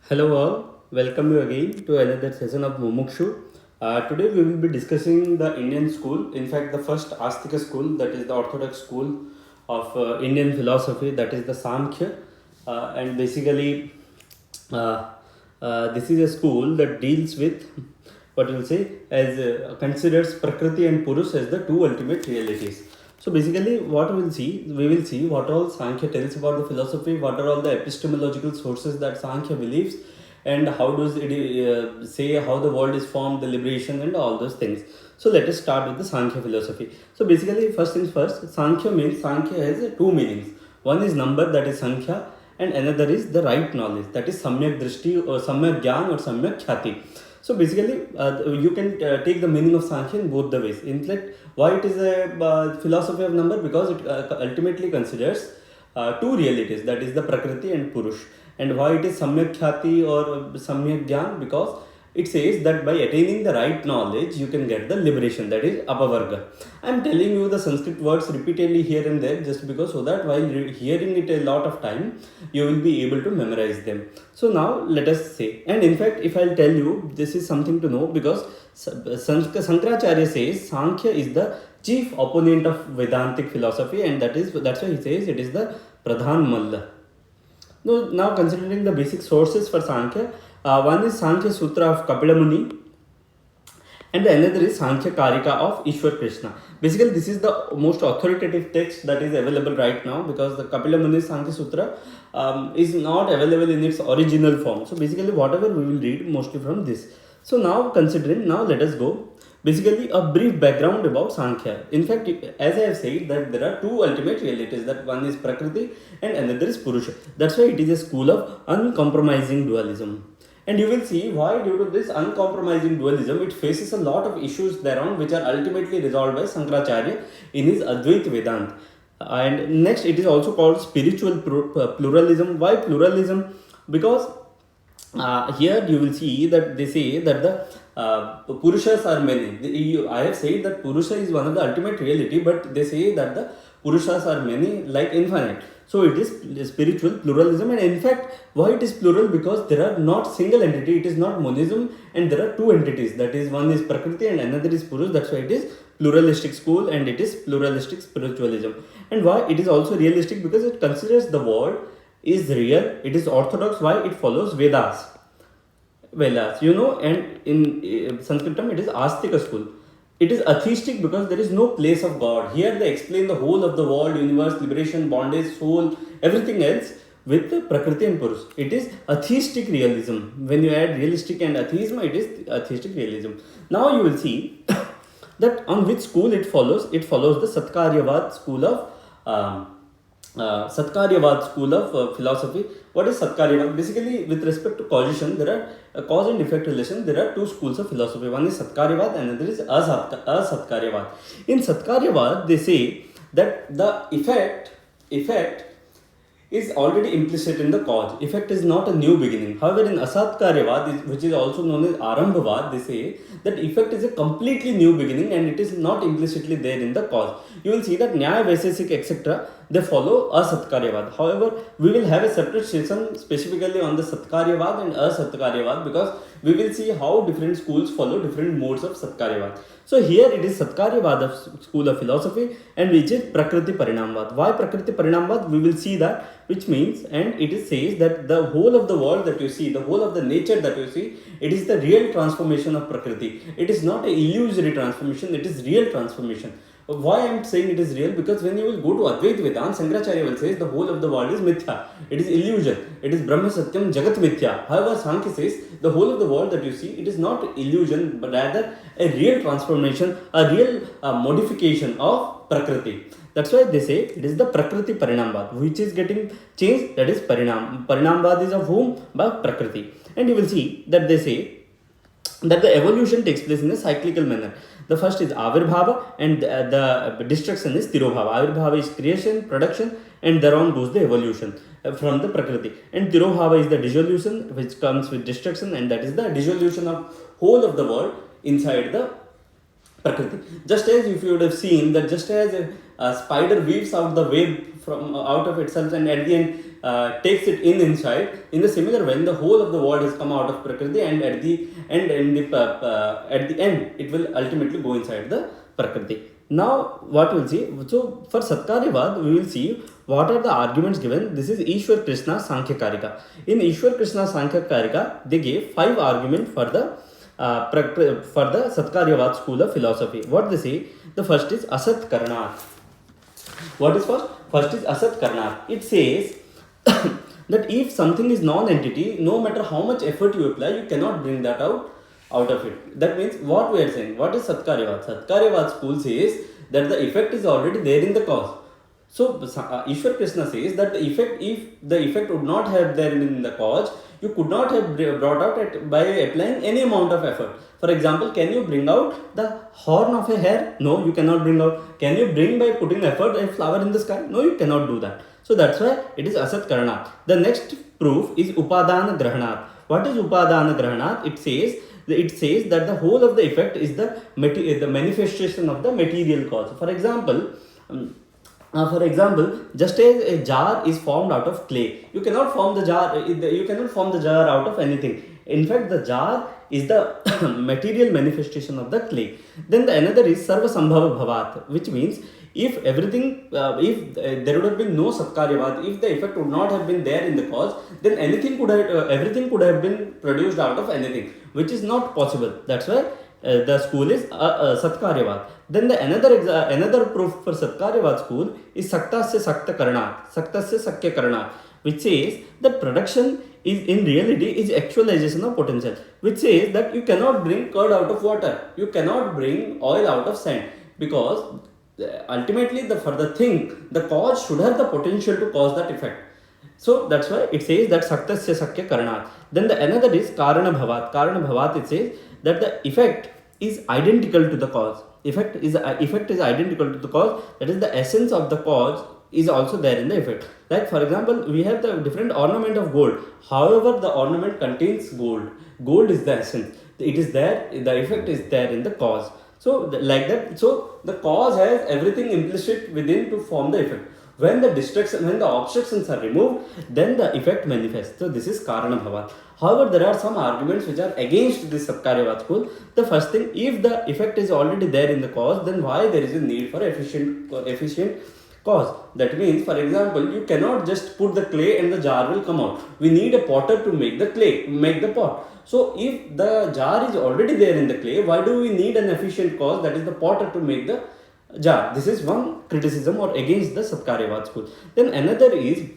Hello all, welcome you again to another session of Mumukshu. Today we will be discussing the Indian school, in fact the first Astika school, that is the orthodox school of Indian philosophy, that is the Samkhya. And basically uh, this is a school that deals with what you will say as considers Prakriti and Purush as the two ultimate realities. So basically, what we will see what all Sankhya tells about the philosophy, what are all the epistemological sources that Sankhya believes, and how does it say how the world is formed, the liberation, and all those things. So let us start with the Sankhya philosophy. So basically, first things first, Sankhya has two meanings. One is number, that is Sankhya, and another is the right knowledge, that is Samyak Drishti or Samyak Gyan or Samyak Khyati. So basically, you can take the meaning of Sankhya in both the ways. In fact, why it is a philosophy of number? Because it ultimately considers two realities, that is the Prakriti and Purush. And why it is Samyak Khyati or Samyak Gyan? Because it says that by attaining the right knowledge, you can get the liberation, that is Apavarga. I am telling you the Sanskrit words repeatedly here and there just because so that while hearing it a lot of time, you will be able to memorize them. So now let us say, and in fact, if I'll tell you, this is something to know because Sankaracharya says Sankhya is the chief opponent of Vedantic philosophy, and that's why he says it is the Pradhan Malla. Now considering the basic sources for Sankhya, one is Sankhya Sutra of Kapila Muni, and the another is Sankhya Karika of Ishwar Krishna. Basically, this is the most authoritative text that is available right now because the Kapila Muni Sankhya Sutra is not available in its original form. So basically, whatever we will read mostly from this. So now let us go. Basically, a brief background about Sankhya. In fact, as I have said, that there are two ultimate realities. That one is Prakriti and another is Purusha. That's why it is a school of uncompromising dualism. And you will see why, due to this uncompromising dualism, it faces a lot of issues thereon, which are ultimately resolved by Sankaracharya in his Advait Vedant. And next, it is also called spiritual pluralism. Why pluralism? Because here you will see that they say that the Purushas are many. I have said that Purusha is one of the ultimate reality, but they say that the Purushas are many, like infinite. So it is spiritual pluralism, and in fact, why it is plural? Because there are not single entity. It is not monism, and there are two entities. That is, one is Prakriti and another is Purush. That's why it is pluralistic school and it is pluralistic spiritualism. And why it is also realistic? Because it considers the world is real. It is orthodox. Why? It follows Vedas, and in Sanskritam it is Astika school. It is atheistic because there is no place of God. Here they explain the whole of the world, universe, liberation, bondage, soul, everything else with the Prakriti and Purush. It is atheistic realism. When you add realistic and atheism, it is atheistic realism. Now you will see that on which school it follows. It follows the Satkaryavad school of philosophy. What is Satkaryavad? Basically, with respect to causation, there are cause and effect relation. There are two schools of philosophy. One is Satkaryavad and another is Asatkaryavad. In Satkaryavad, they say that the effect is already implicit in the cause. Effect is not a new beginning. However, in Asatkaryavad, which is also known as Arambhavad, they say that effect is a completely new beginning and it is not implicitly there in the cause. You will see that Nyaya, Vaisesik, etc., they follow Asatkaryavad. However, we will have a separate session specifically on the Satkaryavad and Asatkaryavad because we will see how different schools follow different modes of Satkaryavad. So here it is Satkaryavad school of philosophy, and which is Prakriti Parinamvad. Why Prakriti Parinamvad? We will see that, which means, and it is says that the whole of the world that you see, the whole of the nature that you see, it is the real transformation of Prakriti. It is not an illusory transformation, it is real transformation. Why I am saying it is real? Because when you will go to Advait Vedant, Sankaracharya will say the whole of the world is mithya. It is illusion. It is Brahma Satyam Jagat Mithya. However, Sankhya says the whole of the world that you see, it is not illusion, but rather a real transformation, a real modification of Prakriti. That's why they say it is the Prakriti Parinamvad, which is getting changed, that is Parinam. Parinamvad is of whom? By Prakriti. And you will see that they say that the evolution takes place in a cyclical manner. The first is Avirbhava and the destruction is Tirobhava. Avirbhava is creation, production, and thereon goes the evolution from the Prakriti. And Tirobhava is the dissolution which comes with destruction, and that is the dissolution of whole of the world inside the Prakriti. Just as if you would have seen that just as a spider weaves out the web from out of itself, and at the end takes it inside. In the similar way, the whole of the world has come out of Prakriti, and at the end, at the end, it will ultimately go inside the Prakriti. Now, what we'll see, so for Satkaryavad, we will see what are the arguments given. This is Ishwar Krishna Sankhya Karika. In Ishwar Krishna Sankhya Karika, they gave 5 arguments for the Satkaryavad school of philosophy. What they say, the first is Asat Karnat. What is first? First is Asat Karnat. It says that if something is non-entity, no matter how much effort you apply, you cannot bring that out of it. That means what we are saying. What is Satkaryavad? Satkaryavad school says that the effect is already there in the cause. So Ishwar Krishna says that the effect, if the effect would not have there in the cause, you could not have brought out by applying any amount of effort. For example, can you bring out the horn of a hare? No, you cannot bring out. Can you bring by putting effort a flower in the sky? No, you cannot do that. So that's why it is Asat Karna. The next proof is Upadana Grahanat. What is Upadana Grahanat? It says that the whole of the effect is the manifestation of the material cause. For example, just as a jar is formed out of clay, you cannot form the jar. You cannot form the jar out of anything. In fact, the jar is the material manifestation of the clay. Then the another is Sarva Sambhava Bhavat, which means if everything, if there would have been no Satkaryavad, if the effect would not have been there in the cause, then everything could have been produced out of anything, which is not possible. That's why the school is Satkaryavad. Then the another proof for Satkaryavad school is Saktasya Sakta Karna, Saktasya Sakya Karna, which says that production is in reality is actualization of potential, which says that you cannot bring curd out of water, you cannot bring oil out of sand, because ultimately for the thing, the cause should have the potential to cause that effect. So that's why it says that Saktasya Sakya Karna. Then the another is Karana Bhavat. Karana Bhavat, it says that the effect is identical to the cause. Effect is identical to the cause. That is, the essence of the cause is also there in the effect. Like for example, we have the different ornament of gold. However, the ornament contains gold. Gold is the essence. It is there. The effect is there in the cause. So like that. So the cause has everything implicit within to form the effect. When the obstructions are removed, then the effect manifests. So this is Karana Bhavat. However, there are some arguments which are against this Satkaryavad school. The first thing, if the effect is already there in the cause, then why there is a need for efficient cause? That means, for example, you cannot just put the clay and the jar will come out. We need a potter to make the pot. So if the jar is already there in the clay, why do we need an efficient cause, that is the potter, to make the jar? This is one criticism or against the Satkaryavad school. Then another is,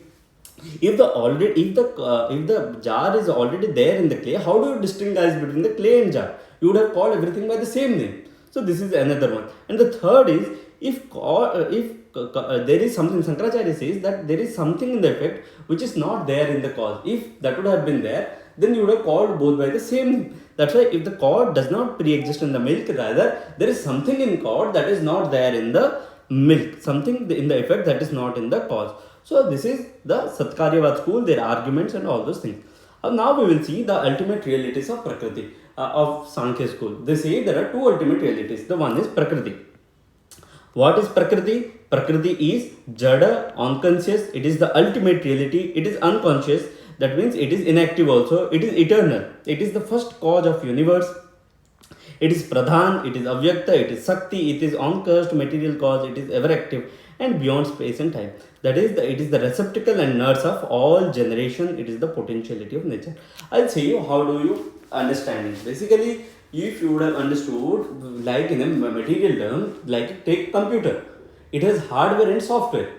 if the jar is already there in the clay, how do you distinguish between the clay and jar? You would have called everything by the same name. So this is another one. And the third is, if there is something, Shankaracharya says that there is something in the effect which is not there in the cause. If that would have been there, then you would have called both by the same name. That's why if the cord does not pre-exist in the milk, rather there is something in cord that is not there in the milk, something in the effect that is not in the cause. So this is the Satkaryavad school, their arguments and all those things. Now we will see the ultimate realities of Prakriti, of Sankhya school. They say there are two ultimate realities. The one is Prakriti. What is Prakriti? Prakriti is Jada, unconscious. It is the ultimate reality. It is unconscious. That means it is inactive also. It is eternal. It is the first cause of universe. It is Pradhan. It is Avyakta. It is Sakti. It is uncursed material cause. It is ever active and beyond space and time. That is, it is the receptacle and nurse of all generation. It is the potentiality of nature. I'll say you how do you understand it. Basically, if you would have understood, like in a material term, like take computer. It has hardware and software.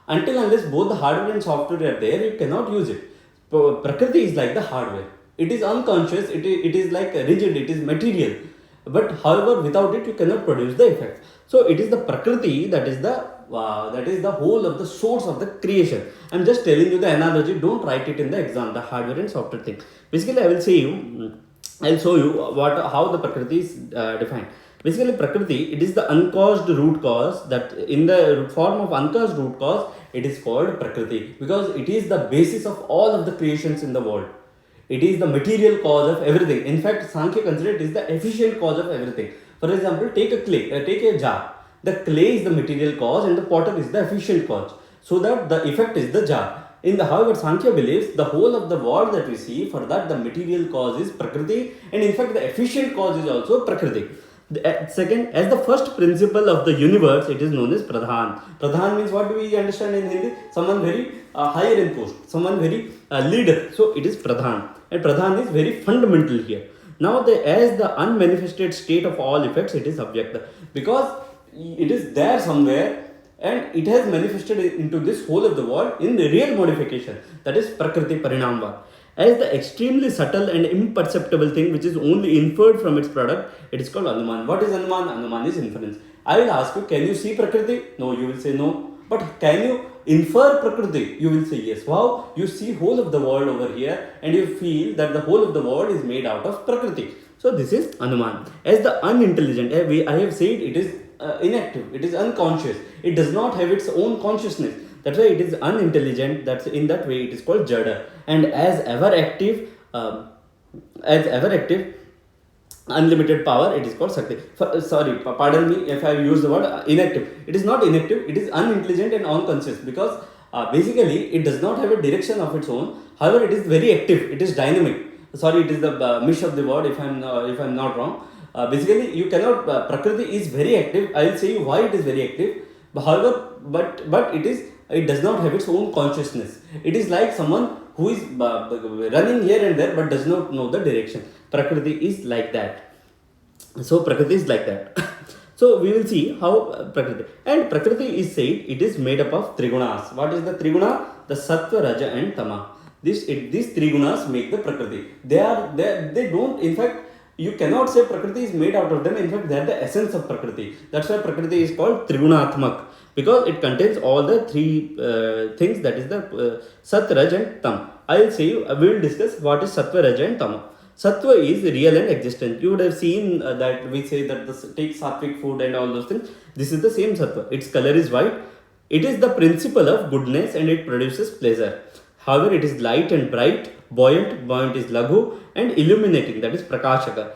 Until unless both the hardware and software are there, you cannot use it. Prakriti is like the hardware. It is unconscious. It is like rigid. It is material. But however, without it, you cannot produce the effect. So it is the Prakriti that is the whole of the source of the creation. I'm just telling you the analogy. Don't write it in the exam. The hardware and software thing. Basically, I'll show you how the Prakriti is defined. Basically, Prakriti, it is the uncaused root cause. That in the form of uncaused root cause, it is called Prakriti, because it is the basis of all of the creations in the world. It is the material cause of everything. In fact, Sankhya considers it is the efficient cause of everything. For example, take a jar. The clay is the material cause and the potter is the efficient cause. So that the effect is the jar. However, Sankhya believes the whole of the world that we see, for that the material cause is Prakriti, and in fact the efficient cause is also Prakriti. Second, as the first principle of the universe, it is known as Pradhan. Pradhan means, what do we understand in Hindi? Someone very higher in post, someone very leader. So it is Pradhan, and Pradhan is very fundamental here. Now, as the unmanifested state of all effects, it is Avyakta, because it is there somewhere and it has manifested into this whole of the world in the real modification, that is Prakriti Parinamva. As the extremely subtle and imperceptible thing which is only inferred from its product, it is called Anuman. What is Anuman? Anuman is inference. I will ask you, can you see Prakriti? No, you will say no. But can you infer Prakriti? You will say yes. Wow, you see whole of the world over here and you feel that the whole of the world is made out of Prakriti. So this is Anuman. As the unintelligent, I have said it is inactive, it is unconscious, it does not have its own consciousness. That's why it is unintelligent. That's in that way it is called Jada. And as ever active, unlimited power, it is called Shakti. Pardon me if I use the word inactive. It is not inactive. It is unintelligent and unconscious, because basically it does not have a direction of its own. However, it is very active. It is dynamic. Sorry, it is the mish of the word if I'm not wrong. Basically, you cannot. Prakriti is very active. I will say you why it is very active. However, but it does not have its own consciousness. It is like someone who is running here and there but does not know the direction. Prakriti is like that. So Prakriti is like that. So we will see how Prakriti is said it is made up of Trigunas. What is the Triguna? The Sattva, Raja and Tama. These three gunas make the Prakriti. They don't, in fact, you cannot say Prakriti is made out of them. In fact, they are the essence of Prakriti. That's why Prakriti is called Trigunaatmak, because it contains all the three things, that is the Sat, Raj and Tam. I will say you, we will discuss what is Sattva, Raj and Tama. Sattva is real and existent. You would have seen that we say that take sattvic food and all those things. This is the same Sattva. Its color is white. It is the principle of goodness and it produces pleasure. However, it is light and bright, buoyant is Laghu, and illuminating, that is Prakashaka.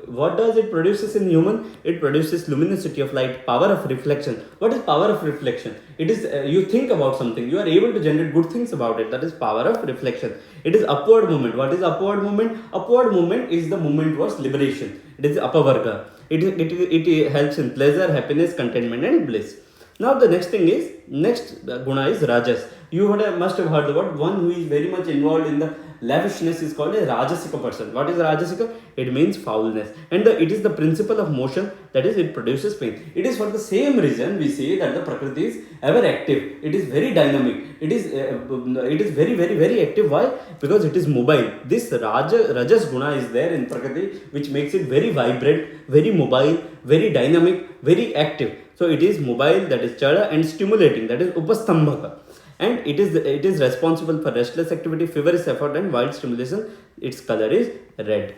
What does it produces in human? It produces luminosity of light, power of reflection. What is power of reflection? It is, you think about something, you are able to generate good things about it. That is power of reflection. It is upward movement. What is upward movement? Upward movement is the movement towards liberation. It is Apavarga. It helps in pleasure, happiness, contentment and bliss. Now the next guna is Rajas. You must have heard the word. One who is very much involved in the lavishness is called a Rajasika person. What is Rajasika? It means foulness. And it is the principle of motion, that is, it produces pain. It is for the same reason we say that the Prakriti is ever active. It is very dynamic. It is very, very, very active. Why? Because it is mobile. This Rajas guna is there in Prakriti, which makes it very vibrant, very mobile, very dynamic, very active. So it is mobile, that is Chada, and stimulating, that is Upastambhaka. And it is responsible for restless activity, feverish effort and wild stimulation. Its color is red.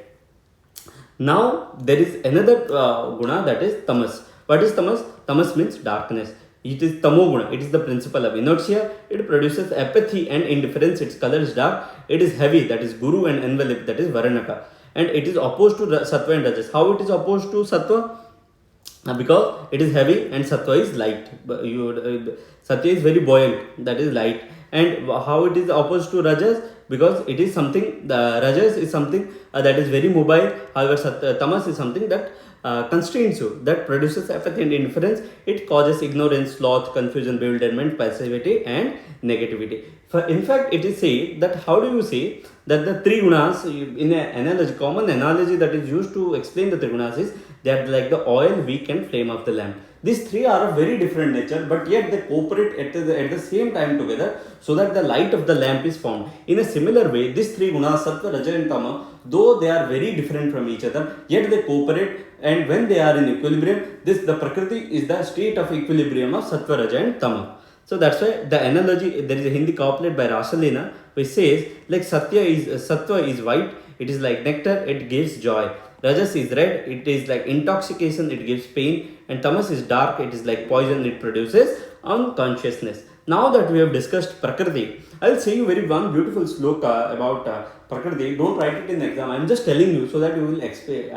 Now there is another guna, that is Tamas. What is Tamas? Tamas means darkness. It is Tamo guna. It is the principle of inertia. It produces apathy and indifference. Its color is dark. It is heavy, that is Guru, and envelope, that is Varanaka. And it is opposed to Sattva and Rajas. How it is opposed to Sattva? Because it is heavy and Sattva is light. Sattva is very buoyant, that is light. And how it is opposed to Rajas? Because it is something, the Rajas is something that is very mobile. However, Tamas is something that constrains you, that produces apathy and indifference. It causes ignorance, sloth, confusion, bewilderment, passivity and negativity. In fact, it is said that, how do you say that the three gunas, in an analogy, common analogy that is used to explain the three gunas is, they are like the oil, wick and flame of the lamp. These three are of very different nature, but yet they cooperate at the same time together, so that the light of the lamp is found. In a similar way, these three gunas, Sattva, Raja and Tama, though they are very different from each other, yet they cooperate, and when they are in equilibrium, the Prakriti is the state of equilibrium of Sattva, Raja and Tama. So that's why the analogy, there is a Hindi couplet by Rasalina which says, like Sattva is white, it is like nectar, it gives joy. Rajas is red, it is like intoxication, it gives pain. And Tamas is dark, it is like poison, it produces unconsciousness. Now that we have discussed Prakriti, I'll say you very one beautiful sloka about Prakriti. Don't write it in the exam. I'm just telling you so that you will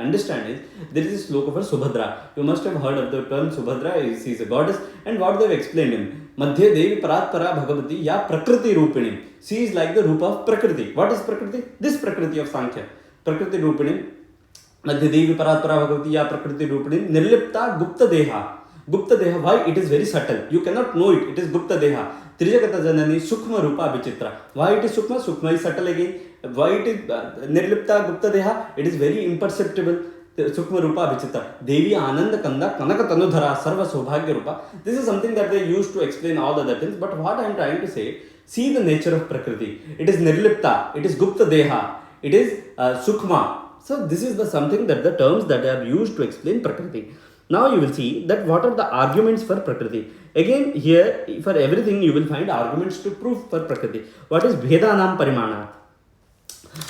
understand it. There is a sloka for Subhadra. You must have heard of the term Subhadra. She is a goddess, and what they have explained him. Madhya Devi Paratpara Bhagavati Ya Prakriti Rupini. She is like the Rupa of Prakriti. What is Prakriti? This Prakriti of Sankhya. Prakriti Rupini. Madhya Devi Paratpara Bhagavati Ya Prakriti Rupini. Nirlipta Gupta Deha. Gupta Deha, why? It is very subtle. You cannot know it. It is Gupta Deha. Trijagata Janani Sukma Rupa Vichitra. Why it is Sukma? Sukma is subtle again. Why it is Nirlipta Gupta Deha? It is very imperceptible. Sukma Rupa Vichitra. Devi Ananda Kanda Kanaka Tanudhara Sarva Sobhagya Rupa. This is something that they use to explain all the other things. But what I am trying to say, see the nature of Prakriti. It is Nirlipta. It is Gupta Deha. It is Sukma. So this is the something that the terms that are used to explain Prakriti. Now you will see that what are the arguments for Prakriti. Again here for everything you will find arguments to prove for Prakriti. What is Vedanam Parimana?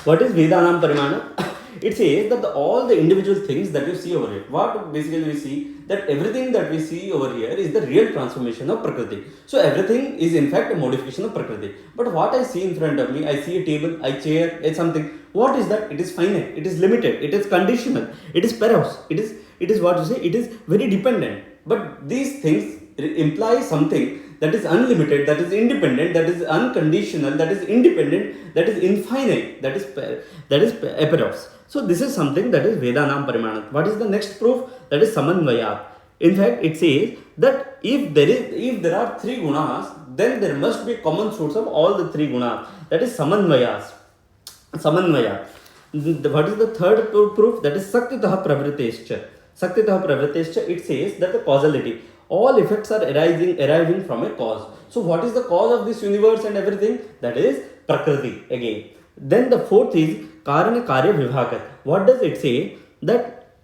What is Vedanam Parimana? It says that all the individual things that you see over here, what basically we see, that everything that we see over here is the real transformation of Prakriti. So everything is in fact a modification of Prakriti. But what I see in front of me, I see a table, I chair, it's something. What is that? It is finite, it is limited, it is conditional, it is peros, it is what you say, it is very dependent. But these things imply something that is unlimited, that is independent, that is unconditional, that is independent, that is infinite, that is eperos. So this is something that is Vedanam Parimana. What is the next proof? That is Samanvayat. In fact, it says that if there are three gunas, then there must be a common source of all the three gunas. That is Samanvaya. What is the third proof? That is Saktitaha Pravritescha. Saktitaha Pravritescha, it says that the causality. All effects are arising from a cause. So what is the cause of this universe and everything? That is Prakriti again. Then the fourth is Karana Karya Vibhagat. What does it say? That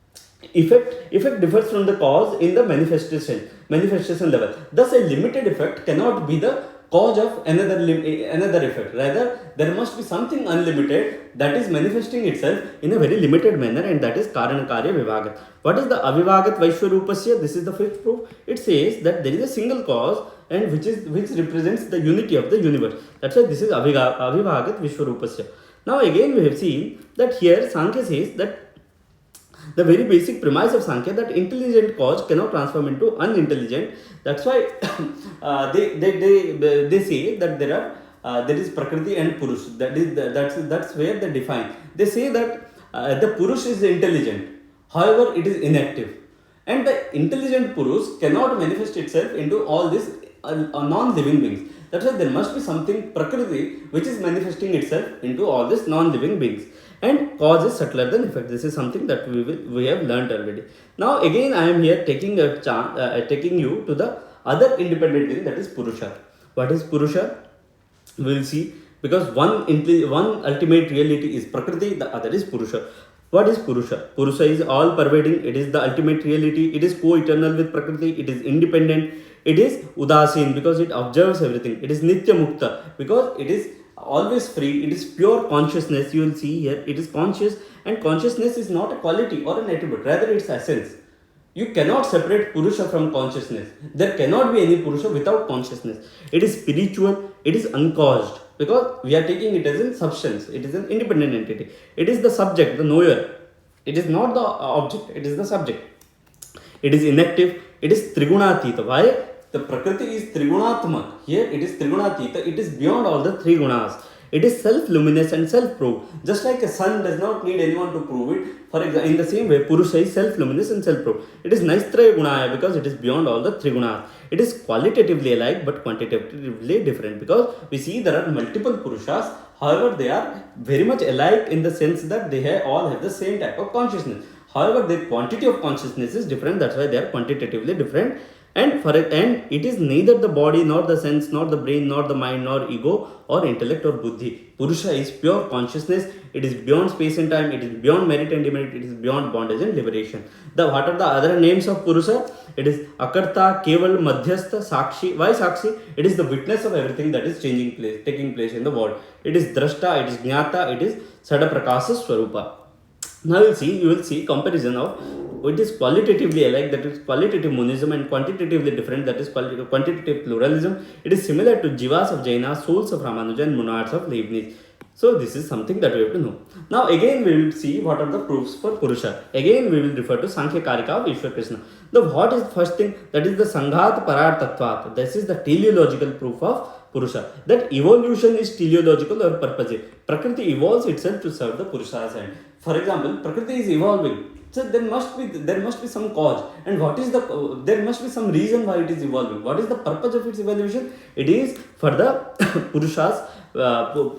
effect differs from the cause in the manifestation level. Thus a limited effect cannot be the cause of another effect. Rather, there must be something unlimited that is manifesting itself in a very limited manner, and that is Karana Karya Vibhagat. What is the Avivagat Vaishwarupasya? This is the fifth proof. It says that there is a single cause and which represents the unity of the universe. That's why this is Avivagat Vishwarupasya. Now again we have seen that here Sankhya says that the very basic premise of Sankhya, that intelligent cause cannot transform into unintelligent. That's why they say that there is Prakriti and Purush. That's where they define. They say that the Purush is intelligent, however it is inactive, and the intelligent Purush cannot manifest itself into all these non-living beings. That's why there must be something Prakriti which is manifesting itself into all these non-living beings. And cause is subtler than effect. This is something that we have learnt already. Now again I am here taking you to the other independent thing, that is Purusha. What is Purusha? We will see, because one ultimate reality is Prakriti, the other is Purusha. What is Purusha? Purusha is all pervading, it is the ultimate reality, it is co-eternal with Prakriti, it is independent, it is Udasin because it observes everything, it is Nitya Mukta because it is always free, it is pure consciousness. You will see here, it is conscious, and consciousness is not a quality or an attribute, rather its essence. You cannot separate Purusha from consciousness. There cannot be any Purusha without consciousness. It is spiritual, it is uncaused, because we are taking it as a substance, it is an independent entity. It is the subject, the knower. It is not the object, it is the subject. It is inactive, it is Trigunatita. Why? The Prakriti is Trigunatmak. Here it is Trigunatita, it is beyond all the three gunas. It is self-luminous and self-proved. Just like a sun does not need anyone to prove it. For example, in the same way, Purusha is self-luminous and self-proved. It is Naistraya Gunaya because it is beyond all the three gunas. It is qualitatively alike but quantitatively different, because we see there are multiple Purushas. However, they are very much alike in the sense that they all have the same type of consciousness. However, their quantity of consciousness is different. That's why they are quantitatively different. And it is neither the body, nor the sense, nor the brain, nor the mind, nor ego, or intellect, or buddhi. Purusha is pure consciousness. It is beyond space and time. It is beyond merit and demerit. It is beyond bondage and liberation. What are the other names of Purusha? It is Akarta, Keval, Madhyastha, Sakshi. Why Sakshi? It is the witness of everything that is taking place in the world. It is Drashta, it is Jnata, it is Sadaprakasa Swarupa. Now you will see comparison of it is qualitatively alike, that is qualitative monism, and quantitatively different, that is quantitative pluralism. It is similar to Jivas of Jaina, souls of Ramanuja, and monads of Leibniz. So this is something that we have to know. Now again we will see what are the proofs for Purusha. Again we will refer to Sankhya Karika of Ishwar Krishna. The what is the first thing? That is the Sanghat Parar Tattvat. This is the teleological proof of Purusha. That evolution is teleological or purposive. Prakriti evolves itself to serve the Purusha's end. For example, Prakriti is evolving. So there must be some cause, and what is the there must be some reason why it is evolving. What is the purpose of its evolution? It is for the Purushas.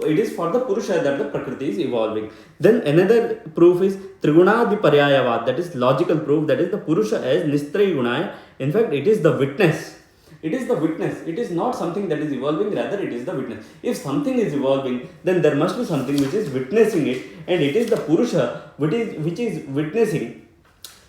It is for the Purusha that the Prakriti is evolving. Then another proof is Trigunadi Paryayavad, that is logical proof, that is the Purusha as Nistrayi Gunaya. In fact, it is the witness. It is the witness. It is not something that is evolving, rather it is the witness. If something is evolving, then there must be something which is witnessing it, and it is the Purusha which is witnessing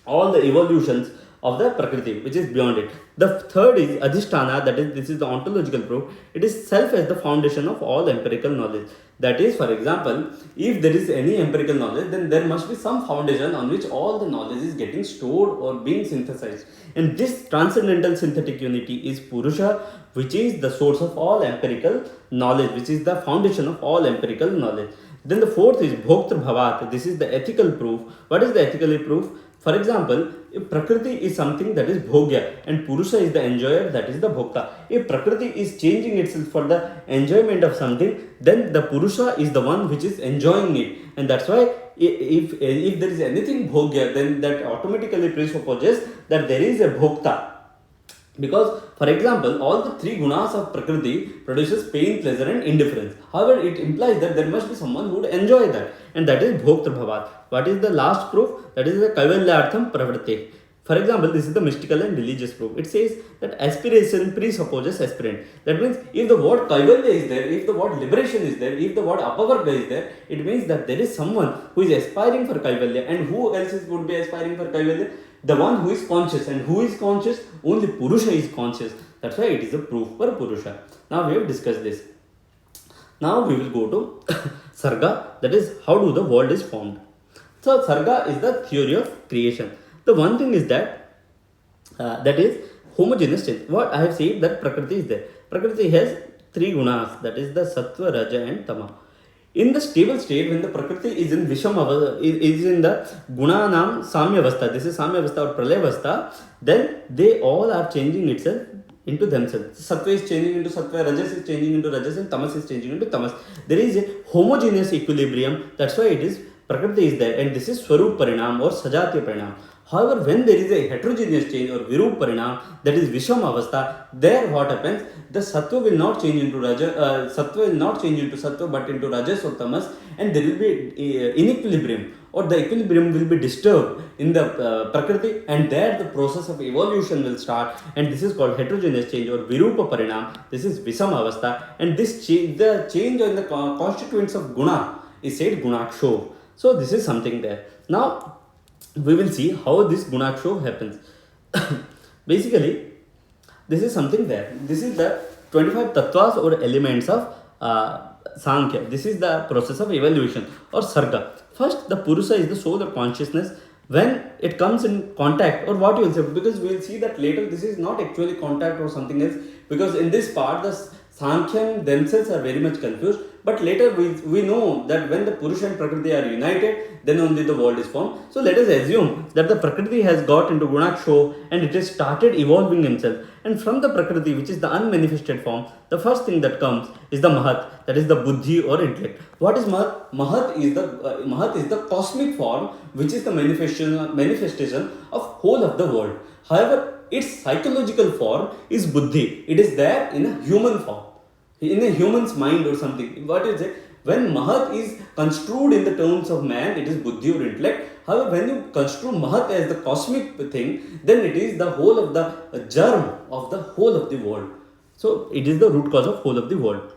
all the evolutions of the Prakriti, which is beyond it. The third is Adhisthana, that is, this is the ontological proof. It is self as the foundation of all empirical knowledge. That is, for example, if there is any empirical knowledge, then there must be some foundation on which all the knowledge is getting stored or being synthesized. And this transcendental synthetic unity is Purusha, which is the source of all empirical knowledge, which is the foundation of all empirical knowledge. Then the fourth is Bhoktra Bhavat. This is the ethical proof. What is the ethical proof? For example, if Prakriti is something that is Bhogya and Purusha is the enjoyer, that is the Bhokta. If Prakriti is changing itself for the enjoyment of something, then the Purusha is the one which is enjoying it. And that's why if there is anything Bhogya, then that automatically presupposes that there is a Bhokta. Because, for example, all the three gunas of Prakriti produces pain, pleasure and indifference. However, it implies that there must be someone who would enjoy that, and that is Bhoktra Bhavat. What is the last proof? That is the Kaivalyartham Pravritti. For example, this is the mystical and religious proof. It says that aspiration presupposes aspirant. That means if the word Kaivalya is there, if the word liberation is there, if the word Apavarga is there, it means that there is someone who is aspiring for Kaivalya. And who else would be aspiring for Kaivalya? The one who is conscious. And who is conscious? Only Purusha is conscious. That's why it is a proof for Purusha. Now we have discussed this. Now we will go to Sarga, that is how do the world is formed. So Sarga is the theory of creation. The one thing is that is homogeneous change. What I have said, that Prakriti is there. Prakriti has three gunas, that is the Sattva, Raja and Tama. In the stable state, when the Prakriti is in is in the Gunanam Samyavastha, this is Samyavastha or Pralayavastha, then they all are changing itself into themselves. Sattva is changing into Sattva, Rajas is changing into Rajas, and Tamas is changing into Tamas. There is a homogeneous equilibrium. That's why it is Prakriti is there, and this is Swarup Parinam or Sajatya Parinam. However, when there is a heterogeneous change or Virup Parinam, that is Visham Avastha, there what happens? The Sattva will not change into Sattva will not change into Sattva but into Rajas or Tamas, and there will be inequilibrium, or the equilibrium will be disturbed in the Prakriti, and there the process of evolution will start, and this is called heterogeneous change or Virupa Parinam. This is Visham Avastha, and this the change in the constituents of Guna is said Gunaksho. So this is something there. Now we will see how this Gunaksho happens. Basically, this is something there. This is the 25 tattvas or elements of Sankhya. This is the process of evolution or Sarga. First, the Purusha is the soul or consciousness. When it comes in contact, or what you will say, because we will see that later this is not actually contact or something else, because in this part the Sankhya themselves are very much confused. But later we know that when the Purusha and Prakriti are united, then only the world is formed. So let us assume that the Prakriti has got into Gunaksho and it has started evolving himself. And from the Prakriti, which is the unmanifested form, the first thing that comes is the Mahat, that is the Buddhi or intellect. What is Mahat? Mahat is the cosmic form, which is the manifestation of whole of the world. However, its psychological form is Buddhi. It is there in a human form, in a human's mind or something. What is it? When Mahat is construed in the terms of man, it is Buddhi or intellect. However, when you construe Mahat as the cosmic thing, then it is the whole of the germ of the whole of the world. So it is the root cause of whole of the world.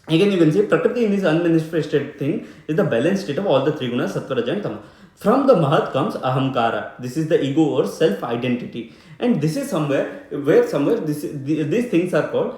Again, you can see Prakriti in this unmanifested thing is the balanced state of all the three gunas, Sattva, Raja and Tama. From the Mahat comes Ahamkara. This is the ego or self-identity. And this is somewhere these things are called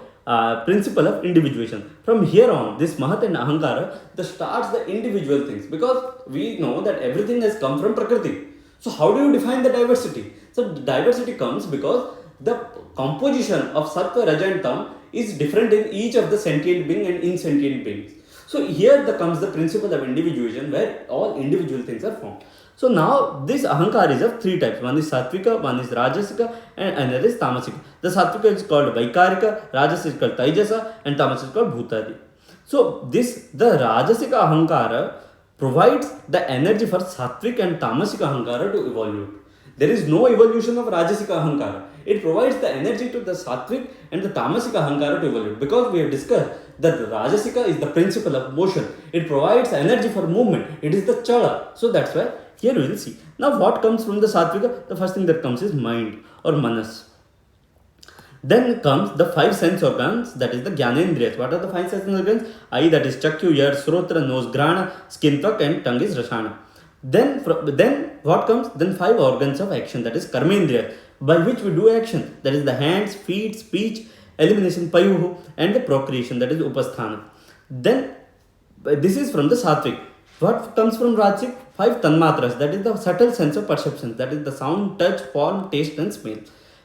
principle of individuation. From here on, this Mahat and Ahankara, the starts the individual things, because we know that everything has come from Prakriti. So how do you define the diversity? So diversity comes because the composition of Sattva, Raja and Tam is different in each of the sentient being and insentient beings. So here comes the principle of individuation, where all individual things are formed. So now this ahankar is of three types. One is sattvika, one is rajasika, and another is tamasika. The sattvika is called vaikarika, rajas is called taijasa, and tamas is called bhutadi. So the rajasika ahankara provides the energy for sattvic and tamasic ahankara to evolve. There is no evolution of rajasika ahankara. It provides the energy to the sattvic and the tamasic ahankara to evolve, because we have discussed that the rajasika is the principle of motion. It provides energy for movement. It is the chala. So that's why here we will see. Now what comes from the sattvika? The first thing that comes is mind or manas. Then comes the five sense organs, that is the Gyanendriyas. What are the five sense organs? Eye, that is Chakyu, ear, Srotra, nose, Grana, skin, tvak, and tongue is Rashana. Then what comes? Then five organs of action, that is Karmendriya, by which we do action, that is the hands, feet, speech, elimination, payuhu, and the procreation, that is Upasthana. Then this is from the Sattvic. What comes from Rajasic? Five tanmatras, that is the subtle sense of perception, that is the sound, touch, form, taste, and smell.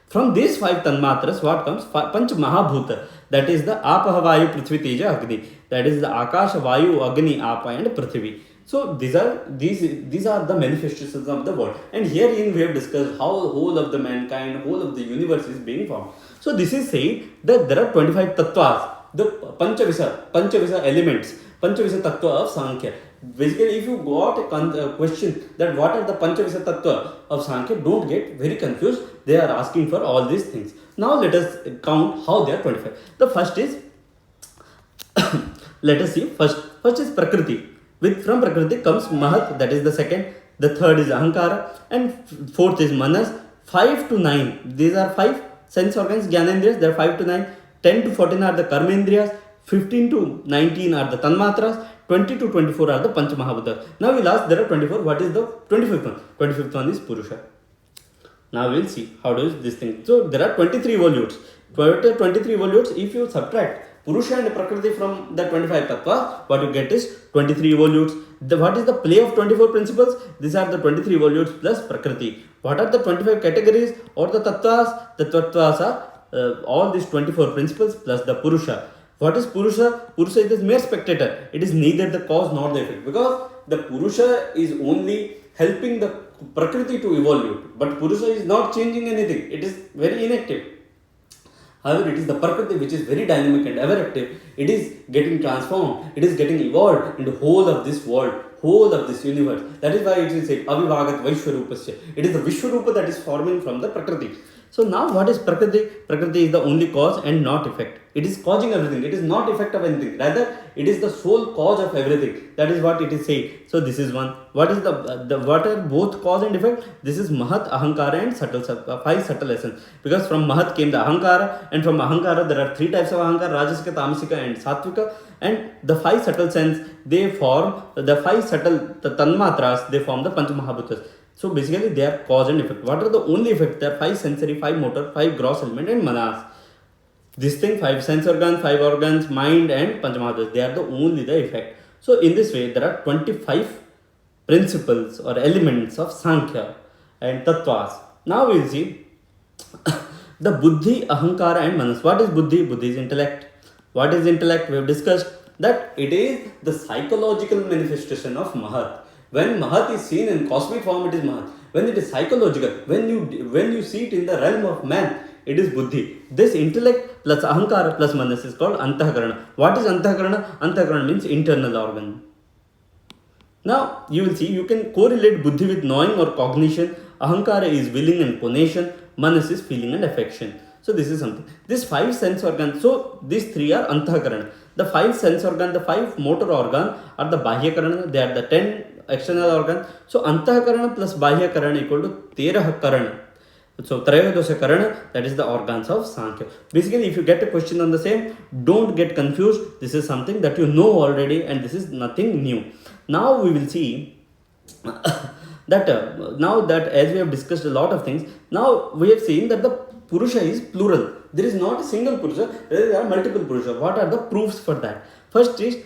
From these five tanmatras, what comes? Panch Mahabhuta, that is the Apaha, Vayu, Prithvi, Teja, Agni, that is the Akasha, Vayu, Agni, Apa, and Prithvi. So these are the manifestations of the world. And herein we have discussed how whole of the mankind, whole of the universe is being formed. So this is saying that there are 25 tattvas, the Panchavisa elements, Panchavisa tattva of Sankhya. Basically, if you got a question that what are the Panchavisa tattva of Sankhya, don't get very confused. They are asking for all these things. Now let us count how they are 25. The first is, let us see, first is Prakriti. From Prakriti comes Mahat, that is the second. The third is Ahankara, and fourth is Manas. 5 to 9, these are five sense organs, Gyanendriyas, they are 5 to 9. 10 to 14 are the Karmendriyas. 15 to 19 are the Tanmatras. 20 to 24 are the Panch Mahabhutas. Now we'll ask, there are 24, what is the 25th one? 25th one is Purusha. Now we'll see how does this thing. So there are 23 volutes. 23 volutes, if you subtract Purusha and Prakriti from the 25 tattvas, what you get is 23 volutes. What is the play of 24 principles? These are the 23 volutes plus Prakriti. What are the 25 categories or the tattvas? The tattvas are all these 24 principles plus the Purusha. What is Purusha? Purusha is the mere spectator. It is neither the cause nor the effect, because the Purusha is only helping the Prakriti to evolve. But Purusha is not changing anything. It is very inactive. However, it is the Prakriti which is very dynamic and ever active. It is getting transformed. It is getting evolved into whole of this world, whole of this universe. That is why it is said, Avivagat Vaishwarupasya. It is the Vishwarupa that is forming from the Prakriti. So now what is Prakriti? Prakriti is the only cause and not effect. It is causing everything. It is not effect of anything. Rather, it is the sole cause of everything. That is what it is saying. So this is one. What is what are both cause and effect? This is Mahat, Ahankara, and five subtle essence. Because from Mahat came the Ahankara, and from Ahankara there are three types of Ahankara: Rajasika, Tamasika, and Sattvika. And the five subtle sense, they form the five subtle Tanmatras. They form the Panch Mahabhutas. So basically they are cause and effect. What are the only effects? There are 5 sensory, 5 motor, 5 gross element, and manas. This thing, 5 sense organs, 5 organs, mind, and Panchamahadas, they are the only the effect. So in this way, there are 25 principles or elements of Sankhya and Tattvas. Now we will see the Buddhi, Ahankara, and Manas. What is Buddhi? Buddhi is intellect. What is intellect? We have discussed that it is the psychological manifestation of Mahat. When Mahat is seen in cosmic form, it is Mahat. When it is psychological, when you see it in the realm of man, it is Buddhi. This intellect plus Ahankara plus Manas is called Antahakarana. What is Antahakarana? Antahakarana means internal organ. Now, you will see, you can correlate Buddhi with knowing or cognition. Ahankara is willing and conation. Manas is feeling and affection. So this is something. These 5 sense organs, so these 3 are Antahakarana. The 5 sense organ, the 5 motor organ are the Bahyakarana. They are the 10 external organs. So Antahakarana plus Bahyakarana equal to Teraha Karana. So Trayodosha Karana, that is the organs of Sankhya. Basically, if you get a question on the same, don't get confused. This is something that you know already and this is nothing new. Now we will see that now that as we have discussed a lot of things, now we have seen that the Purusha is plural. There is not a single Purusha, there are multiple Purusha. What are the proofs for that? First is,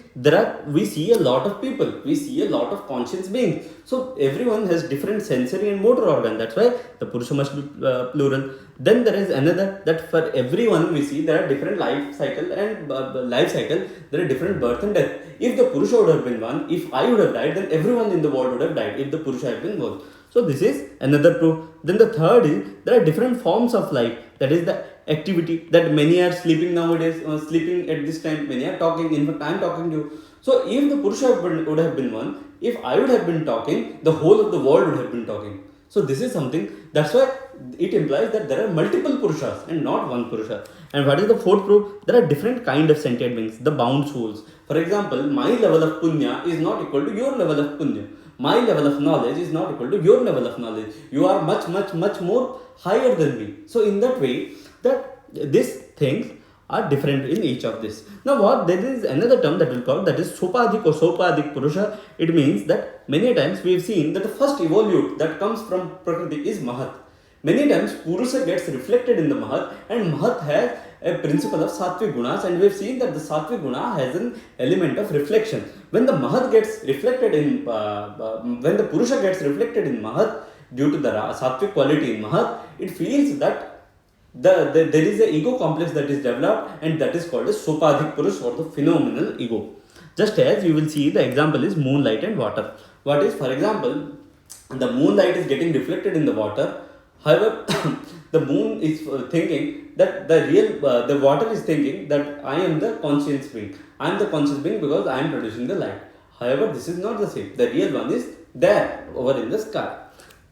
we see a lot of people, we see a lot of conscious beings. So everyone has different sensory and motor organ. That's why the Purusha must be plural. Then there is another, that for everyone we see there are different life cycle and there are different birth and death. If the Purusha would have been one, if I would have died, then everyone in the world would have died if the Purusha had been one. So this is another proof. Then the third is, there are different forms of life. That is the activity, that many are sleeping nowadays, sleeping at this time, many are talking. In fact, I am talking to you. So if the Purusha would have been one, if I would have been talking, the whole of the world would have been talking. So this is something, that's why it implies that there are multiple Purushas and not one Purusha. And what is the fourth proof? There are different kind of sentient beings, the bound souls. For example, my level of punya is not equal to your level of punya. My level of knowledge is not equal to your level of knowledge. You are much, much, much more higher than me. So in that way, that these things are different in each of this. Now there is another term that we'll call, that is Sopadik or Sopadik Purusha. It means that many times we have seen that the first evolute that comes from Prakriti is Mahat. Many times Purusha gets reflected in the Mahat, and Mahat has a principle of Sattvic Gunas, and we have seen that the Sattvic Guna has an element of reflection. When the Mahat gets reflected in, when the Purusha gets reflected in Mahat, due to the Sattvic quality in Mahat, it feels that there is an ego complex that is developed, and that is called as Sopadik Purush, or the phenomenal ego. Just as you will see, the example is moonlight and water. What is, for example, the moonlight is getting reflected in the water. However, the moon is thinking that the water is thinking that I am the conscious being. I am the conscious being because I am producing the light. However, this is not the same. The real one is there, over in the sky.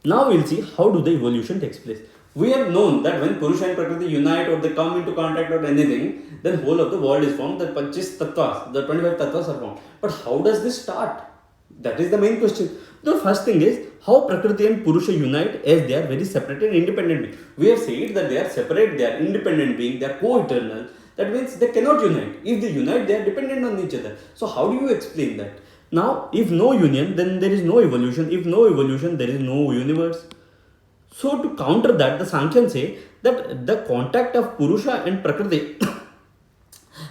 Now we will see how do the evolution takes place. We have known that when Purusha and Prakriti unite, or they come into contact or anything, then whole of the world is formed. The 25 tattvas, the 25 tattvas are formed. But how does this start? That is the main question. The first thing is how Prakriti and Purusha unite, as they are very separate and independent beings. We have said that they are separate, they are independent beings, they are co-eternal. That means they cannot unite. If they unite, they are dependent on each other. So how do you explain that? Now, if no union, then there is no evolution. If no evolution, there is no universe. So to counter that, the Sankhyans say that the contact of Purusha and Prakriti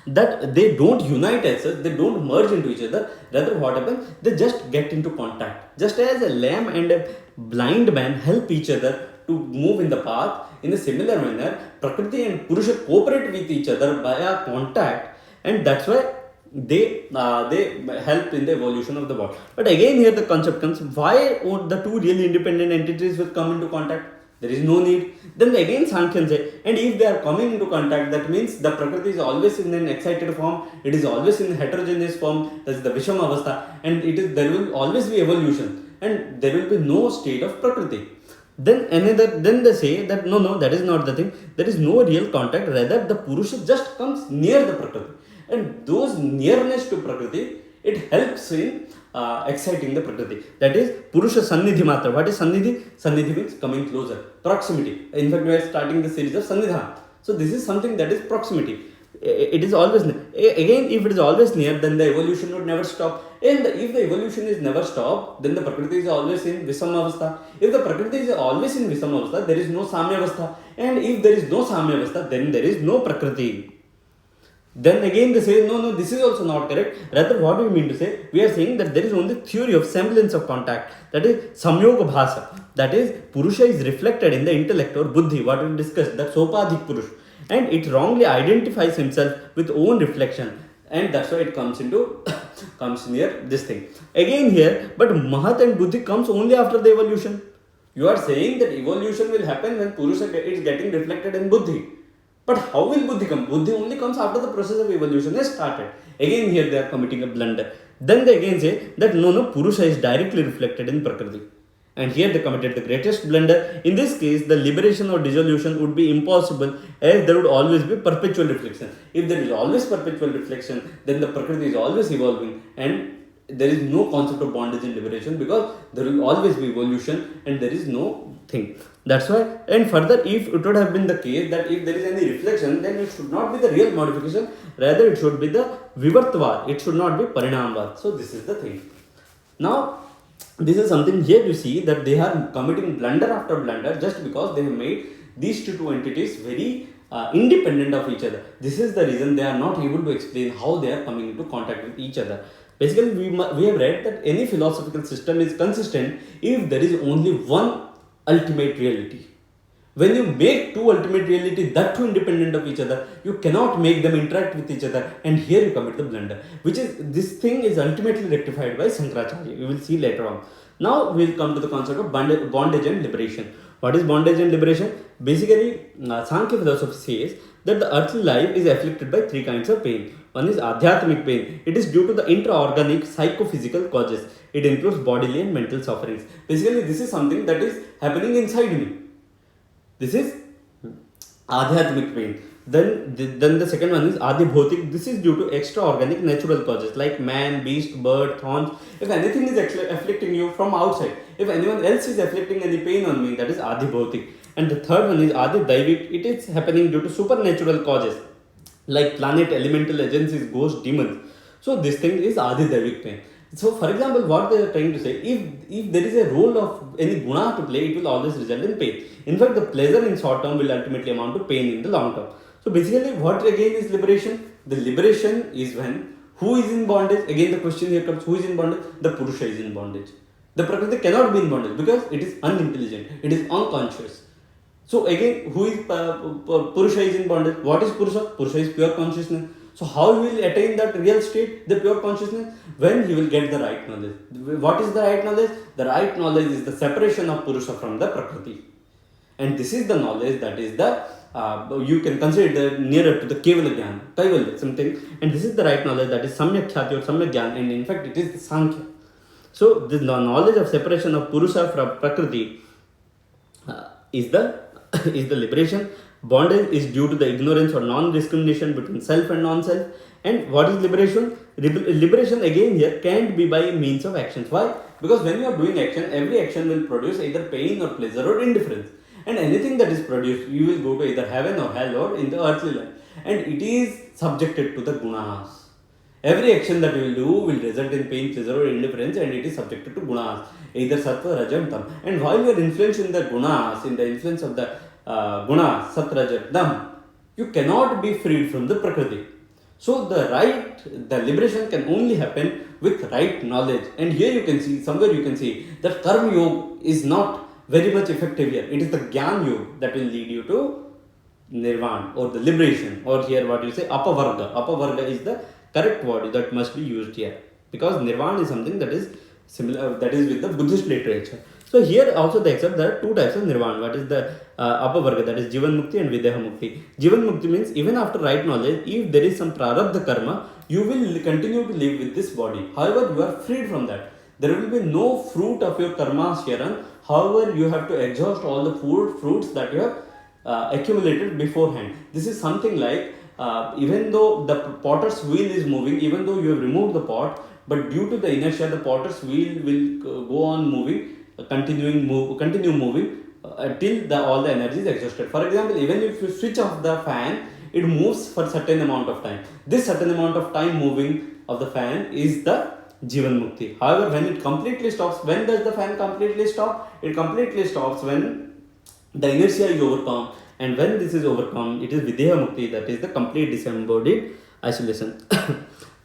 that they don't unite as such, they don't merge into each other. Rather, what happens? They just get into contact. Just as a lame and a blind man help each other to move in the path, in a similar manner, Prakriti and Purusha cooperate with each other via contact, and that's why they help in the evolution of the world. But again, here the concept comes: why would the two really independent entities will come into contact? There is no need. Then again Sankhyan say, and if they are coming into contact, that means the Prakriti is always in an excited form, it is always in heterogeneous form, that is the Vishama Avastha, and there will always be evolution, and there will be no state of Prakriti. Then they say that no, that is not the thing. There is no real contact, rather the Purusha just comes near the Prakriti. And those nearness to Prakriti, it helps in exciting the Prakriti. That is Purusha Sannidhi Matra. What is Sannidhi? Sannidhi means coming closer, proximity. In fact, we are starting the series of Sannidha. So this is something that is proximity. It is always near. Again, if it is always near, then the evolution would never stop. And if the evolution is never stopped, then the Prakriti is always in Visamavastha. If the Prakriti is always in Visamavastha, there is no Samyavastha. And if there is no Samyavastha, then there is no Prakriti. Then again they say, no, this is also not correct. Rather, what do we mean to say? We are saying that there is only theory of semblance of contact. That is Samyoga Bhasa. That is, Purusha is reflected in the intellect or Buddhi, what we discussed, that Sopadik Purush. And it wrongly identifies himself with own reflection. And that's why it comes near this thing. Again here, but Mahat and Buddhi comes only after the evolution. You are saying that evolution will happen when Purusha is getting reflected in Buddhi. But how will Buddhi come? Buddhi only comes after the process of evolution has started. Again here they are committing a blunder. Then they again say that no, Purusha is directly reflected in Prakriti. And here they committed the greatest blunder. In this case, the liberation or dissolution would be impossible, as there would always be perpetual reflection. If there is always perpetual reflection, then the Prakriti is always evolving, and there is no concept of bondage and liberation, because there will always be evolution and there is no thing. That's why, and further, if it would have been the case that if there is any reflection, then it should not be the real modification, rather it should be the Vivartvad, it should not be Parinamvad. So this is the thing. Now, this is something here you see that they are committing blunder after blunder just because they have made these two entities very independent of each other. This is the reason they are not able to explain how they are coming into contact with each other. Basically, we have read that any philosophical system is consistent if there is only one ultimate reality. When you make two ultimate reality that two independent of each other, you cannot make them interact with each other, and here you commit the blunder. Which is, this thing is ultimately rectified by Shankaracharya. We will see later on. Now we will come to the concept of bondage and liberation. What is bondage and liberation? Basically, Sankhya philosophy says that the earthly life is afflicted by three kinds of pain. One is adhyatmic pain. It is due to the intra-organic psychophysical causes. It includes bodily and mental sufferings. Basically, this is something that is happening inside me. This is adhyatmic pain. Then the second one is adhibhotik. This is due to extra-organic natural causes like man, beast, bird, thorns. If anything is actually afflicting you from outside, if anyone else is afflicting any pain on me, that is adhibhotik. And the third one is adhidaivik. It is happening due to supernatural causes like planet, elemental agencies, ghosts, demons. So this thing is adhidaivik pain. So for example, what they are trying to say, if there is a role of any guna to play, it will always result in pain. In fact, the pleasure in short term will ultimately amount to pain in the long term. So basically, what again is liberation? The liberation is when who is in bondage? Again, the question here comes: who is in bondage? The Purusha is in bondage. The Prakriti cannot be in bondage because it is unintelligent. It is unconscious. So again, who is Purusha is in bondage? What is Purusha? Purusha is pure consciousness. So how he will attain that real state, the pure consciousness? When he will get the right knowledge. What is the right knowledge? The right knowledge is the separation of Purusha from the Prakriti. And this is the knowledge that is the, you can consider it nearer to the Kevala Gyan, Kaivalya, something. And this is the right knowledge that is Samyak Khyati or Samyak Gyan, and in fact it is the Sankhya. So the knowledge of separation of Purusha from Prakriti is the is the liberation. Bondage is due to the ignorance or non-discrimination between self and non-self. And what is liberation? Liberation again here can't be by means of actions. Why? Because when you are doing action, every action will produce either pain or pleasure or indifference. And anything that is produced, you will go to either heaven or hell or in the earthly life. And it is subjected to the gunas. Every action that you will do will result in pain, pleasure or indifference, and it is subjected to gunas, either sattva, raja and tam. And while you are influenced in the gunas, in the influence of the gunas, sattva, raja, tam, you cannot be freed from the prakriti. So the liberation can only happen with right knowledge. And here you can see, somewhere you can see that karma yoga is not very much effective here. It is the Gyan Yoga that will lead you to Nirvana or the liberation, or here what you say Apavarga. Apavarga is the correct word that must be used here, because Nirvana is something that is similar, that is with the Buddhist literature. So here also they accept there are two types of Nirvana. What is the Apavarga, that is Jivan Mukti and Videha Mukti. Jivan Mukti means even after right knowledge, if there is some prarabdha karma, you will continue to live with this body. However, you are freed from that. There will be no fruit of your karma sharan. However, you have to exhaust all the fruits that you have accumulated beforehand. This is something like even though the potter's wheel is moving, even though you have removed the pot, but due to the inertia, the potter's wheel will go on moving, continue moving till all the energy is exhausted. For example, even if you switch off the fan, it moves for certain amount of time. This certain amount of time moving of the fan is the Jivan Mukti. However, when it completely stops, when does the fan completely stop? It completely stops when the inertia is overcome, and when this is overcome, it is Videha Mukti, that is the complete disembodied isolation.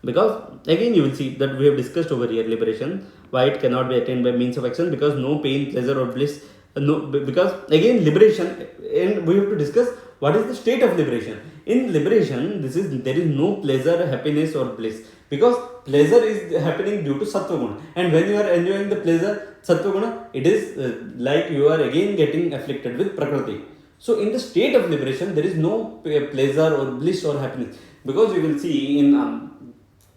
Because again you will see that we have discussed over here liberation, why it cannot be attained by means of action, because no pain, pleasure or bliss. Because again liberation, and we have to discuss what is the state of liberation. In liberation, there is no pleasure, happiness or bliss, because pleasure is happening due to sattva guna, and when you are enjoying the pleasure sattva guna, it is like you are again getting afflicted with prakriti. So in the state of liberation, there is no pleasure or bliss or happiness, because you will see in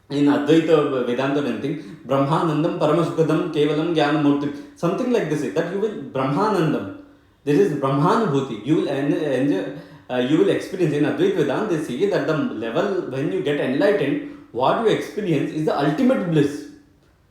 Advaita Vedanta and anything, Brahmanandam Paramasukadam Kevalam Jnanamurti, something like this, that you will Brahmanandam. This is Brahmanubhuti. You will enjoy, you will experience in Advaita Vedanta. They say that the level when you get enlightened, what you experience is the ultimate bliss,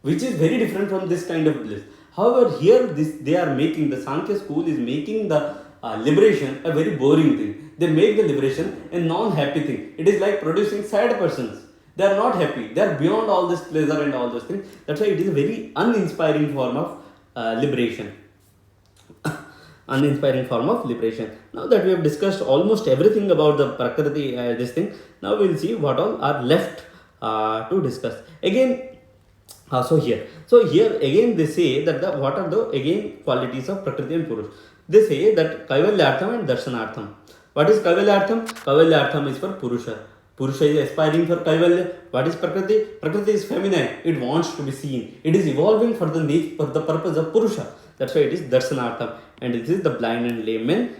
which is very different from this kind of bliss. However, here they are making, the Sankhya school is making the liberation a very boring thing. They make the liberation a non-happy thing. It is like producing sad persons. They are not happy. They are beyond all this pleasure and all those things. That's why it is a very uninspiring form of liberation. uninspiring form of liberation. Now that we have discussed almost everything about the Prakriti, this thing, now we will see what all are left to discuss. Again, so here again they say that what are the again qualities of Prakriti and Purush. They say that Kaivalyartham and Darshanartham. What is Kaivalyartham? Kaivalyartham is for Purusha. Purusha is aspiring for Kaivalya. What is Prakriti? Prakriti is feminine. It wants to be seen. It is evolving for the purpose of Purusha. That's why it is Darshanartham. And this is the blind and lame men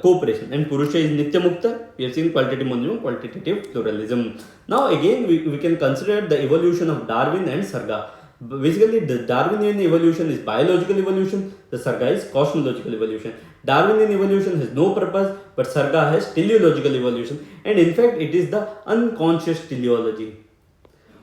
cooperation. And Purusha is Nitya Mukta. We have seen qualitative monism, qualitative pluralism. Now again we can consider the evolution of Darwin and Sarga. Basically, the Darwinian evolution is biological evolution, the Sarga is cosmological evolution. Darwinian evolution has no purpose, but Sarga has teleological evolution, and in fact, it is the unconscious teleology.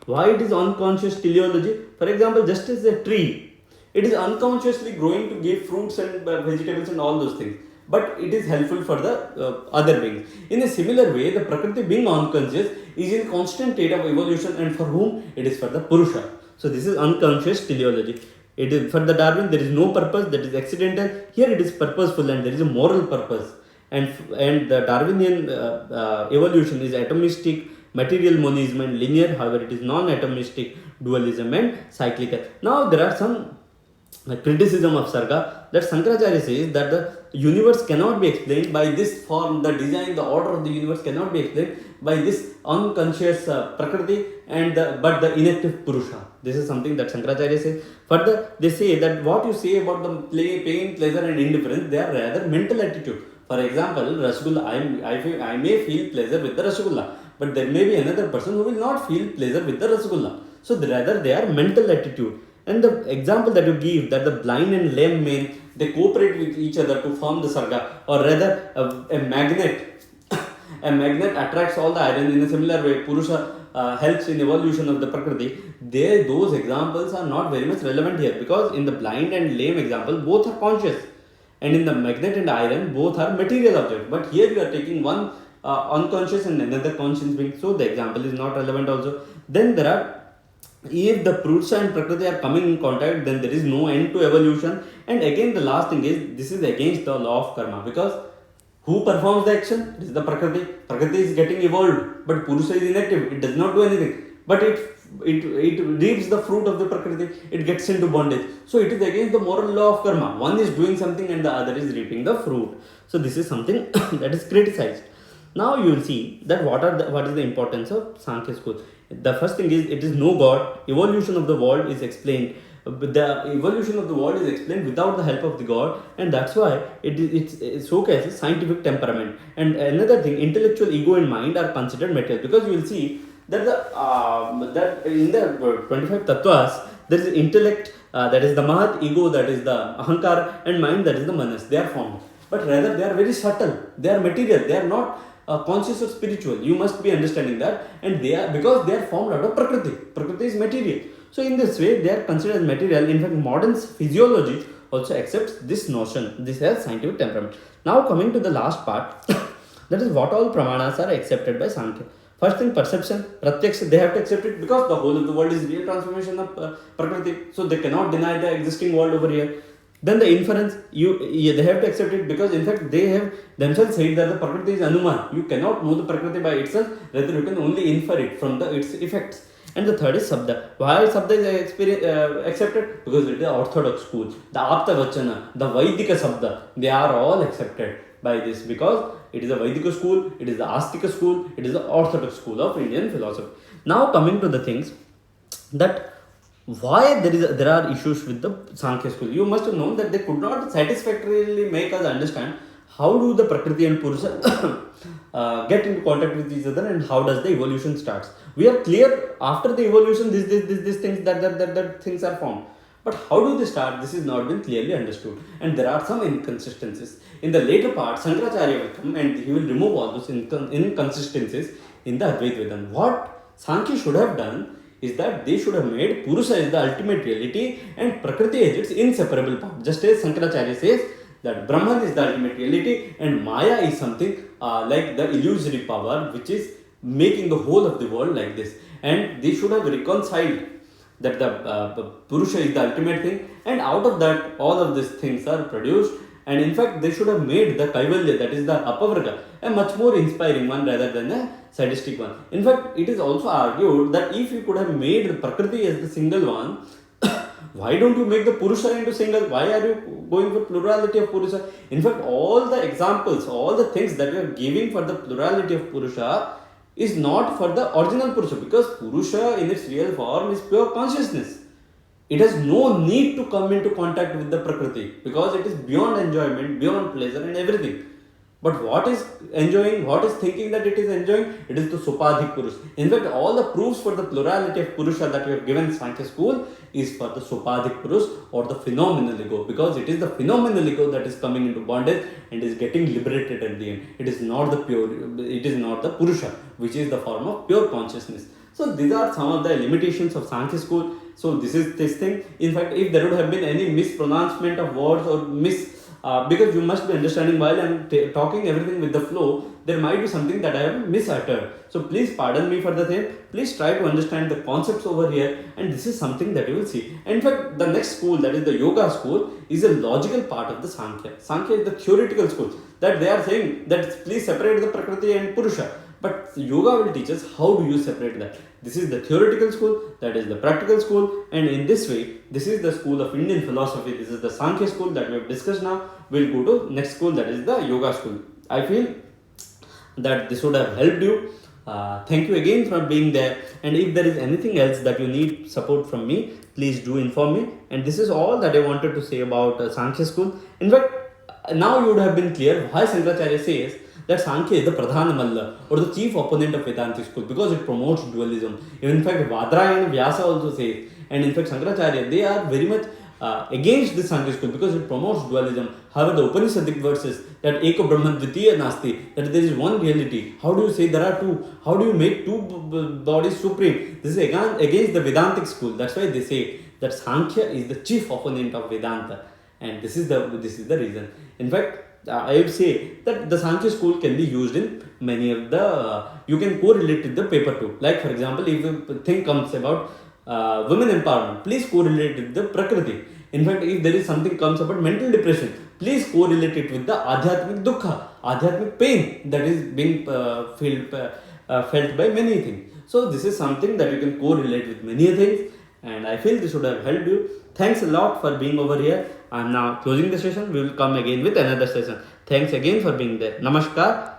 Why it is unconscious teleology? For example, just as a tree, it is unconsciously growing to give fruits and vegetables and all those things, but it is helpful for the other beings. In a similar way, the Prakriti, being unconscious, is in constant state of evolution, and for whom? It is for the Purusha. So this is unconscious teleology. It is for the Darwin, there is no purpose, that is accidental. Here it is purposeful and there is a moral purpose. And the Darwinian evolution is atomistic, material monism and linear. However, it is non-atomistic, dualism and cyclical. Now there are some criticism of Sarga, that Shankaracharya says that the universe cannot be explained by this form, the design, the order of the universe cannot be explained by this unconscious Prakriti but the inactive Purusha. This is something that Shankaracharya says. Further, they say that what you say about the pain, pleasure and indifference, they are rather mental attitude. For example, Rasgulla, I may feel pleasure with the Rasgulla, but there may be another person who will not feel pleasure with the Rasgulla. So rather they are mental attitude. And the example that you give, that the blind and lame men, they cooperate with each other to form the Sarga, or rather a magnet attracts all the iron. In a similar way, Purusha helps in evolution of the Prakriti. Those examples are not very much relevant here, because in the blind and lame example, both are conscious, and in the magnet and iron, both are material objects. But here we are taking one unconscious and another conscious being, so the example is not relevant also. Then there are, if the Purusha and Prakriti are coming in contact, then there is no end to evolution. And again, the last thing is, this is against the law of karma, because who performs the action? It is the Prakriti. Prakriti is getting evolved, but Purusha is inactive. It does not do anything, but it reaps the fruit of the Prakriti. It gets into bondage. So it is against the moral law of karma. One is doing something and the other is reaping the fruit. So this is something that is criticized. Now you will see that what is the importance of Sankhya school. The first thing is, it is no God. Evolution of the world is explained. The evolution of the world is explained without the help of the God, and that's why it showcases scientific temperament. And another thing, intellectual ego and mind are considered material, because you will see that that in the 25 tattvas there is intellect, that is the mahat, ego, that is the ahankar, and mind, that is the manas. They are formed, but rather they are very subtle. They are material. They are not conscious or spiritual. You must be understanding that. And they are, because they are formed out of Prakriti. Prakriti is material. So in this way, they are considered as material. In fact, modern physiology also accepts this notion. This has scientific temperament. Now coming to the last part, that is what all pramanas are accepted by Sankhya. First thing, perception, pratyaksh, they have to accept it, because the whole of the world is real transformation of Prakriti. So they cannot deny the existing world over here. Then the inference, they have to accept it, because in fact they have themselves said that the Prakriti is Anuman. You cannot know the Prakriti by itself, rather you can only infer it from its effects. And the third is Sabda. Why Sabda is accepted? Because it is orthodox school. The Apta Vachana, the Vaidika Sabda, they are all accepted by this, because it is a Vaidika school, it is the Astika school, it is the orthodox school of Indian philosophy. Now coming to the things that why there are issues with the Sankhya school. You must have known that they could not satisfactorily make us understand how do the Prakriti and Purusha get into contact with each other, and how does the evolution starts. We are clear after the evolution, these things that things are formed. But how do they start? This has not been clearly understood, and there are some inconsistencies. In the later part, Shankaracharya will come and he will remove all those inconsistencies in the Advaita Vedanta. What Sankhya should have done is that they should have made Purusha is the ultimate reality and Prakriti is its inseparable part. Just as Shankaracharya says that Brahman is the ultimate reality and Maya is something like the illusory power which is making the whole of the world like this. And they should have reconciled that the Purusha is the ultimate thing, and out of that, all of these things are produced. And in fact, they should have made the Kaivalya, that is the Apavarga, a much more inspiring one rather than a sadistic one. In fact, it is also argued that if you could have made the Prakriti as the single one, why don't you make the Purusha into single? Why are you going for plurality of Purusha? In fact, all the examples, all the things that you are giving for the plurality of Purusha is not for the original Purusha, because Purusha in its real form is pure consciousness. It has no need to come into contact with the Prakriti because it is beyond enjoyment, beyond pleasure and everything. But what is enjoying, what is thinking that it is enjoying? It is the Sopadhik Purusha. In fact, all the proofs for the plurality of Purusha that we have given in Sankhya school is for the Sopadhik Purusha or the phenomenal ego, because it is the phenomenal ego that is coming into bondage and is getting liberated at the end. It is not the pure, it is not the Purusha, which is the form of pure consciousness. So these are some of the limitations of Sankhya school. So this is this thing. In fact, if there would have been any mispronouncement of words or because you must be understanding while I'm talking everything with the flow, there might be something that I have misuttered. So please pardon me for the same. Please try to understand the concepts over here, and this is something that you will see. And in fact, the next school, that is the yoga school, is a logical part of the Sankhya. Sankhya is the theoretical school that they are saying that please separate the Prakriti and Purusha. But yoga will teach us how do you separate that. This is the theoretical school, that is the practical school, and in this way, this is the school of Indian philosophy. This is the Sankhya school that we have discussed now. We'll go to next school, that is the yoga school. I feel that this would have helped you. Thank you again for being there. And if there is anything else that you need support from me, please do inform me. And this is all that I wanted to say about Sankhya school. In fact, now you would have been clear why Shankaracharya says that Sankhya is the Pradhana Malla or the chief opponent of Vedantic school, because it promotes dualism. In fact, Vadrayana and Vyasa also say, and in fact Shankaracharya, they are very much against this Sankhya school because it promotes dualism. However, the Upanishadic verses that Eko Brahman Dvitiya Nasti, that there is one reality. How do you say there are two? How do you make two bodies supreme? This is against the Vedantic school. That's why they say that Sankhya is the chief opponent of Vedanta, and this is the reason. In fact, I would say that the Sankhya school can be used in many of the, you can correlate with the paper too. Like for example, if a thing comes about women empowerment, please correlate with the Prakriti. In fact, if there is something comes about mental depression, please correlate it with the Adhyatmic Dukkha, Adhyatmic pain that is being felt by many things. So this is something that you can correlate with many things, and I feel this would have helped you. Thanks a lot for being over here. I am now closing the session. We will come again with another session. Thanks again for being there. Namaskar.